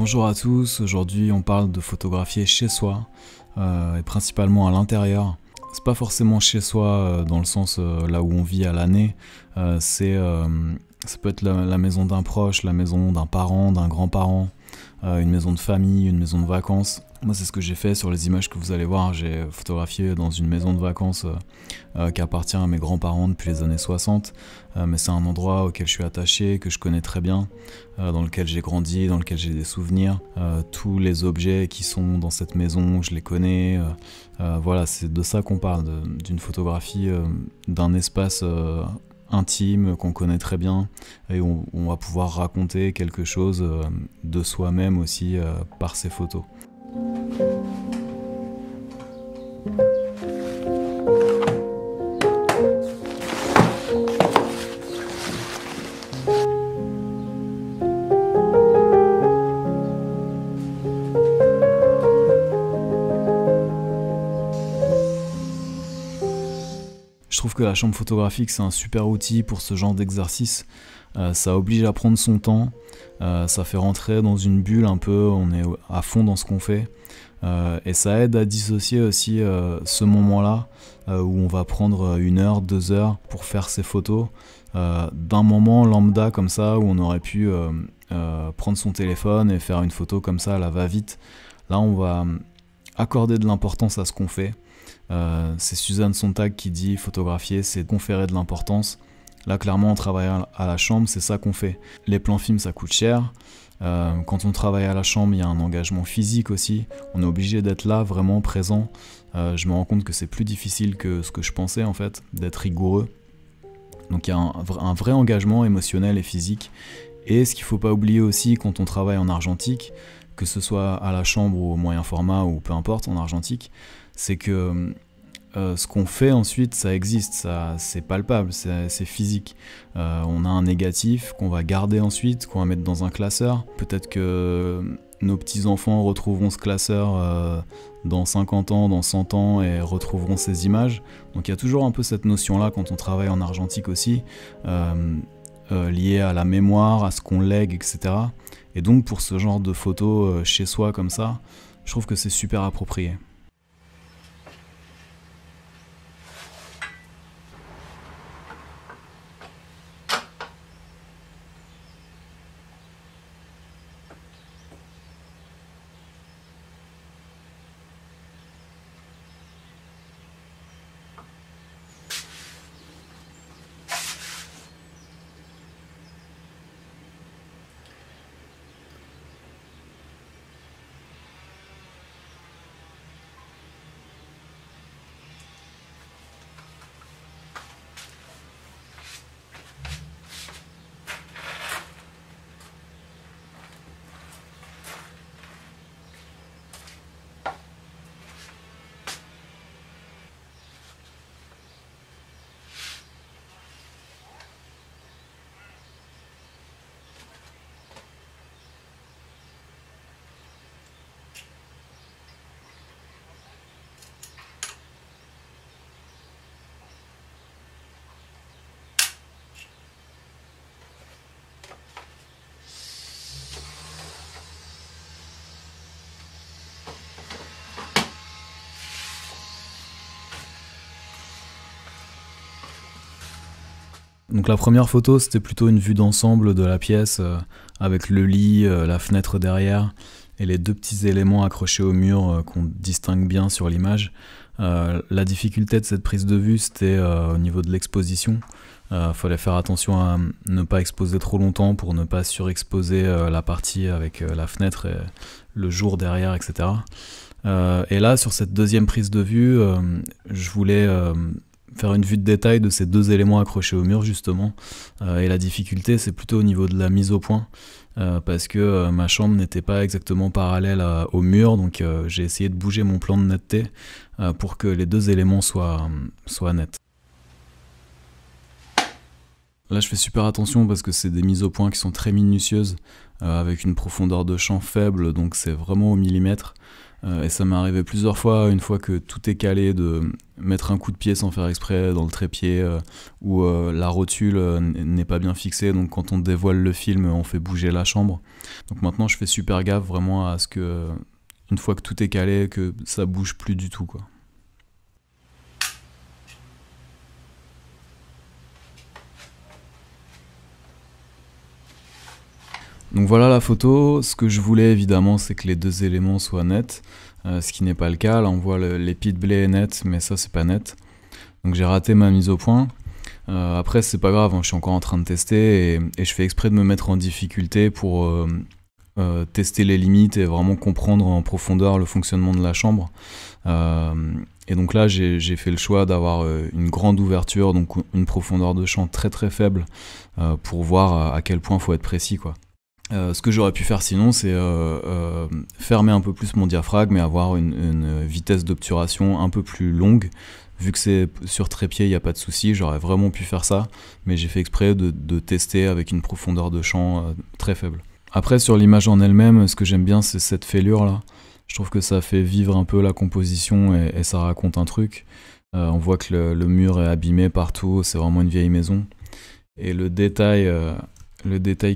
Bonjour à tous, aujourd'hui on parle de photographier chez soi et principalement à l'intérieur. C'est pas forcément chez soi dans le sens là où on vit à l'année, ça peut être la maison d'un proche, la maison d'un parent, d'un grand-parent, une maison de famille, une maison de vacances. Moi c'est ce que j'ai fait sur les images que vous allez voir, j'ai photographié dans une maison de vacances qui appartient à mes grands-parents depuis les années 60, mais c'est un endroit auquel je suis attaché, que je connais très bien, dans lequel j'ai grandi, dans lequel j'ai des souvenirs. Tous les objets qui sont dans cette maison, je les connais. Voilà, c'est de ça qu'on parle, d'une photographie d'un espace intime qu'on connaît très bien et on va pouvoir raconter quelque chose de soi-même aussi par ces photos. Je trouve que la chambre photographique c'est un super outil pour ce genre d'exercice. Ça oblige à prendre son temps, ça fait rentrer dans une bulle un peu, on est à fond dans ce qu'on fait. Et ça aide à dissocier aussi ce moment-là où on va prendre 1 heure, 2 heures pour faire ces photos d'un moment lambda comme ça où on aurait pu prendre son téléphone et faire une photo comme ça à la va-vite. Là on va accorder de l'importance à ce qu'on fait. C'est Suzanne Sontag qui dit photographier c'est conférer de l'importance. Là clairement on travaille à la chambre, c'est ça qu'on fait. Les plans films ça coûte cher. Quand on travaille à la chambre, il y a un engagement physique aussi. On est obligé d'être là, vraiment présent. Je me rends compte que c'est plus difficile que ce que je pensais en fait, d'être rigoureux. Donc il y a un vrai engagement émotionnel et physique. Et ce qu'il ne faut pas oublier aussi quand on travaille en argentique, que ce soit à la chambre ou au moyen format ou peu importe en argentique, c'est que ce qu'on fait ensuite, ça existe, c'est palpable, c'est physique. On a un négatif qu'on va garder ensuite, qu'on va mettre dans un classeur. Peut-être que nos petits-enfants retrouveront ce classeur dans 50 ans, dans 100 ans et retrouveront ces images. Donc il y a toujours un peu cette notion-là quand on travaille en argentique aussi, liée à la mémoire, à ce qu'on lègue, etc. Et donc pour ce genre de photos chez soi comme ça, je trouve que c'est super approprié. Donc la première photo c'était plutôt une vue d'ensemble de la pièce avec le lit, la fenêtre derrière et les 2 petits éléments accrochés au mur qu'on distingue bien sur l'image. La difficulté de cette prise de vue c'était au niveau de l'exposition. Fallait faire attention à ne pas exposer trop longtemps pour ne pas surexposer la partie avec la fenêtre et le jour derrière, etc. Et là sur cette deuxième prise de vue, je voulais faire une vue de détail de ces 2 éléments accrochés au mur justement, et la difficulté c'est plutôt au niveau de la mise au point, parce que ma chambre n'était pas exactement parallèle au mur, donc j'ai essayé de bouger mon plan de netteté pour que les 2 éléments soient nets. Là je fais super attention parce que c'est des mises au point qui sont très minutieuses, avec une profondeur de champ faible, donc c'est vraiment au millimètre. Et ça m'est arrivé plusieurs fois, une fois que tout est calé, de mettre un coup de pied sans faire exprès dans le trépied, ou la rotule n'est pas bien fixée, donc quand on dévoile le film, on fait bouger la chambre. Donc maintenant, je fais super gaffe vraiment à ce que, une fois que tout est calé, que ça bouge plus du tout, quoi. Donc voilà la photo. Ce que je voulais évidemment, c'est que les deux éléments soient nets, ce qui n'est pas le cas. Là, on voit l'épi de blé est net, mais ça, c'est pas net. Donc j'ai raté ma mise au point. Après, c'est pas grave, hein, je suis encore en train de tester et je fais exprès de me mettre en difficulté pour tester les limites et vraiment comprendre en profondeur le fonctionnement de la chambre. Et donc là, j'ai fait le choix d'avoir une grande ouverture, donc une profondeur de champ très très faible, pour voir à quel point il faut être précis, quoi. Ce que j'aurais pu faire sinon, c'est fermer un peu plus mon diaphragme et avoir une vitesse d'obturation un peu plus longue. Vu que c'est sur trépied, il n'y a pas de souci, j'aurais vraiment pu faire ça, mais j'ai fait exprès de tester avec une profondeur de champ très faible. Après, sur l'image en elle-même, ce que j'aime bien, c'est cette fêlure là. Je trouve que ça fait vivre un peu la composition et ça raconte un truc. On voit que le mur est abîmé partout, c'est vraiment une vieille maison. Et le détail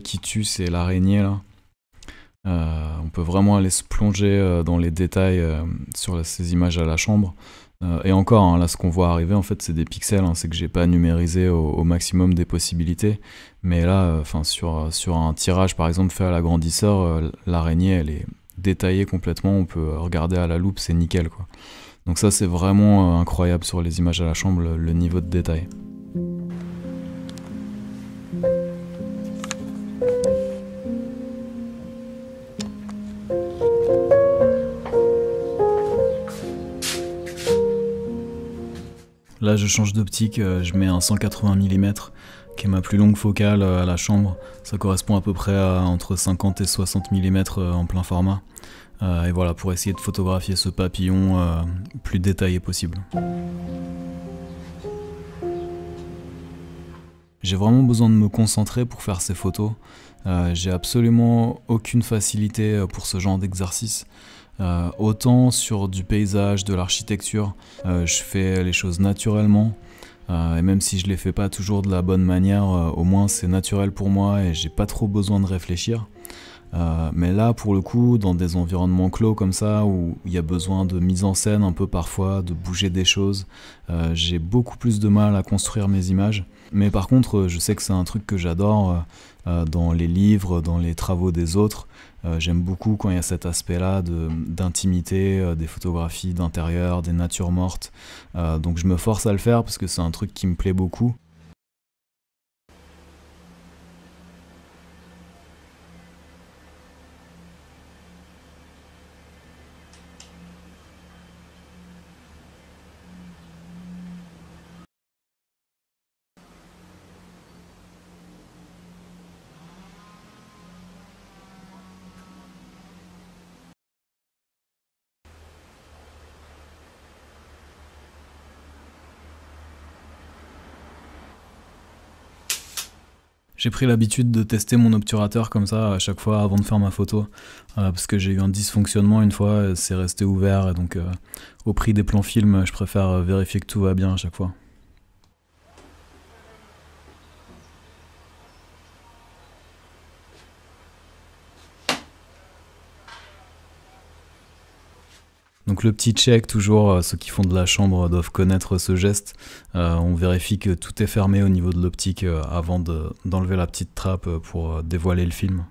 qui tue, c'est l'araignée là. On peut vraiment aller se plonger dans les détails sur ces images à la chambre. Et encore, hein, là, ce qu'on voit arriver, en fait, c'est des pixels. Hein, c'est que j'ai pas numérisé au maximum des possibilités. Mais là, sur un tirage, par exemple, fait à l'agrandisseur, l'araignée, elle est détaillée complètement. On peut regarder à la loupe, c'est nickel, quoi. Donc ça, c'est vraiment incroyable sur les images à la chambre, le niveau de détail. Là, je change d'optique, je mets un 180 mm, qui est ma plus longue focale à la chambre. Ça correspond à peu près à entre 50 et 60 mm en plein format. Et voilà, pour essayer de photographier ce papillon plus détaillé possible. J'ai vraiment besoin de me concentrer pour faire ces photos. J'ai absolument aucune facilité pour ce genre d'exercice. Autant sur du paysage, de l'architecture, je fais les choses naturellement. Et même si je les fais pas toujours de la bonne manière, au moins c'est naturel pour moi et j'ai pas trop besoin de réfléchir. Mais là, pour le coup, dans des environnements clos comme ça, où il y a besoin de mise en scène un peu parfois, de bouger des choses, j'ai beaucoup plus de mal à construire mes images. Mais par contre, je sais que c'est un truc que j'adore dans les livres, dans les travaux des autres. J'aime beaucoup quand il y a cet aspect-là d'intimité, des photographies d'intérieur, des natures mortes. Donc je me force à le faire parce que c'est un truc qui me plaît beaucoup. J'ai pris l'habitude de tester mon obturateur comme ça à chaque fois avant de faire ma photo, parce que j'ai eu un dysfonctionnement une fois, c'est resté ouvert, et donc au prix des plans film, je préfère vérifier que tout va bien à chaque fois. Donc le petit check, toujours, ceux qui font de la chambre doivent connaître ce geste. On vérifie que tout est fermé au niveau de l'optique avant d'enlever la petite trappe pour dévoiler le film.